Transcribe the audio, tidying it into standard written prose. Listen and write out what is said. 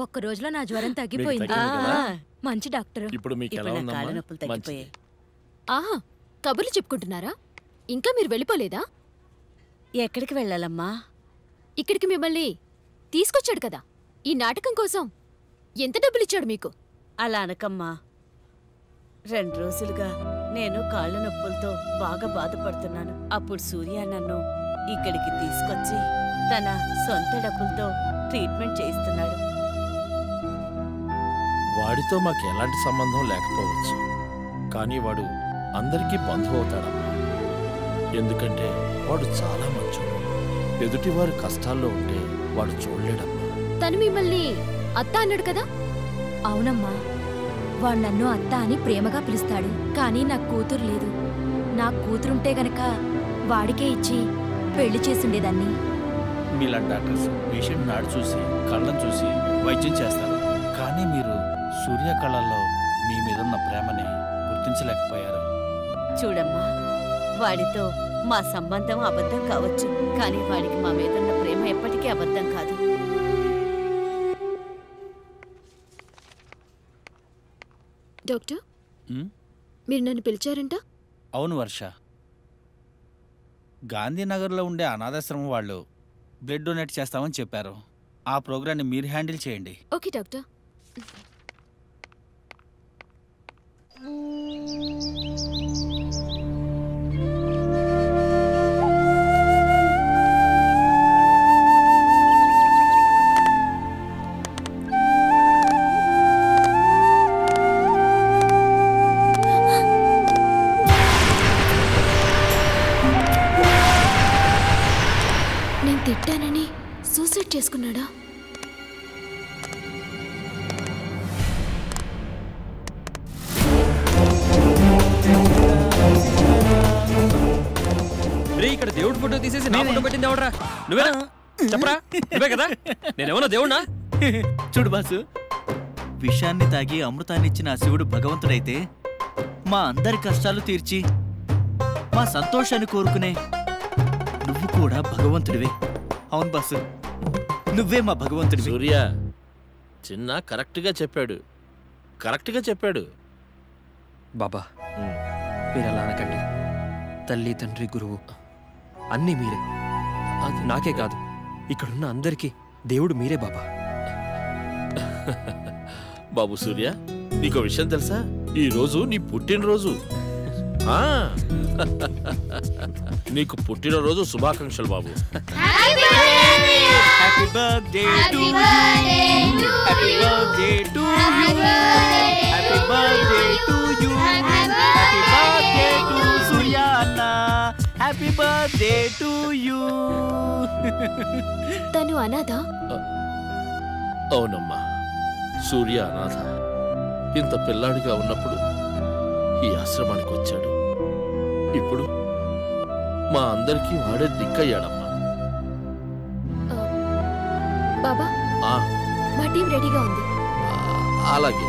ఒక్క రోజులో నా జ్వరం తగ్గిపోయింది. మంచి డాక్టర్. ఇప్పుడు మీకు ఎలా ఉందమ్మా? ఆహా, కబుర్లు చెప్పుకుంటున్నారా? ఇంకా మీరు వెళ్ళిపోలేదా? ఎక్కడికి వెళ్ళాలమ్మా? ఇక్కడికి మిమ్మల్ని తీసుకొచ్చాడు కదా ఈ నాటకం కోసం. ఎంత డబ్బులిచ్చాడు మీకు? అలా అనకమ్మా. 2 రోజులుగా నేను కాళ్ళ నొప్పులతో బాగా బాధపడుతున్నాను. అప్పుడు సూర్య నన్ను ఇక్కడికి తీసుకొచ్చి తన సొంత డబ్బులతో ట్రీట్మెంట్ చేయిస్తున్నాడు. వాడితో మాకు ఎలాంటి సంబంధం లేకపోవచ్చు, కానీ వాడు అందరికీ బంధువు అవుతాడమ్మా. ఎందుకంటే వాడు చాలా మంచోడు. ఎదుటివారు కష్టాల్లో ఉంటే వాడు చూడలేడమ్మా. తను మిమ్మల్ని అత్త అన్నాడు కదా? అవునమ్మా, వాడు నన్ను అత్త అని ప్రేమగా పిలుస్తాడు. కానీ నాకు కూతురు లేదు. నాకు కూతురుంటే గనక వాడికే ఇచ్చి పెళ్లి చేసుండేదాన్ని. మీలాంటి డాక్టర్స్ పేషెంట్ నాడు చూసి కళ్ళను చూసి వైద్యం చేస్తారు, కానీ మీరు సూర్య కళ్ళల్లో మీ మీదున్న ప్రేమని గుర్తించలేకపోయారు. చూడమ్మా, వాడితో మా సంబంధం అబద్ధం కావచ్చు, కానీ వాడికి మా మీదున్న ప్రేమ ఎప్పటికీ అబద్ధం కాదు. డాక్టర్, మీరు నన్ను పిలిచారంట? అవును వర్ష, గాంధీనగర్లో ఉండే అనాథాశ్రమం వాళ్ళు బ్లడ్ డొనేట్ చేస్తామని చెప్పారు. ఆ ప్రోగ్రాన్ని మీరు హ్యాండిల్ చేయండి. Okay doctor. నేను తిట్టానని సూసైడ్ చేసుకున్నాడా? ఇక్కడ దేవుడి ఫోటో తీసేసి నా ఫోటో పెట్టింది ఎవడరా? నువ్వేనా? చెప్పరా, నువ్వే కదా? నేనేమన్నా దేవుణ్ణా? చూడు బాసు, విషాన్ని తాగి అమృతాన్ని ఇచ్చిన శివుడు భగవంతుడైతే మా అందరి కష్టాలు తీర్చి మా సంతోషాన్ని కోరుకునే నువ్వు కూడా భగవంతుడివే. అవును బాసు, నువ్వే మా భగవంతుడివి. సూర్య చిన్న కరెక్ట్గా చెప్పాడు. బాబా, మీరు అలా అనకండి. తల్లి, తండ్రి, గురువు అన్నీ మీరే. నాకే కాదు, ఇక్కడున్న అందరికీ దేవుడు మీరే బాబా. బాబు సూర్య, నీకో విషయం తెలుసా? ఈ రోజు నీ పుట్టినరోజు. నీకు పుట్టినరోజు శుభాకాంక్షలు బాబు. Happy birthday to you, happy birthday to you, happy birthday to you, happy birthday to Surya అన్న, హ్యాపీ బర్త్డే టు యు. తను అనాథ? అవునమ్మా, సూర్య అనాథ. ఇంత పిల్లాడిగా ఉన్నప్పుడు ఈ ఆశ్రమానికి వచ్చాడు. ఇప్పుడు మా అందరికీ వాడే దిక్కయ్యాడమ్మా. బాబా, మా టీం రెడీగా ఉంది. అలాగే.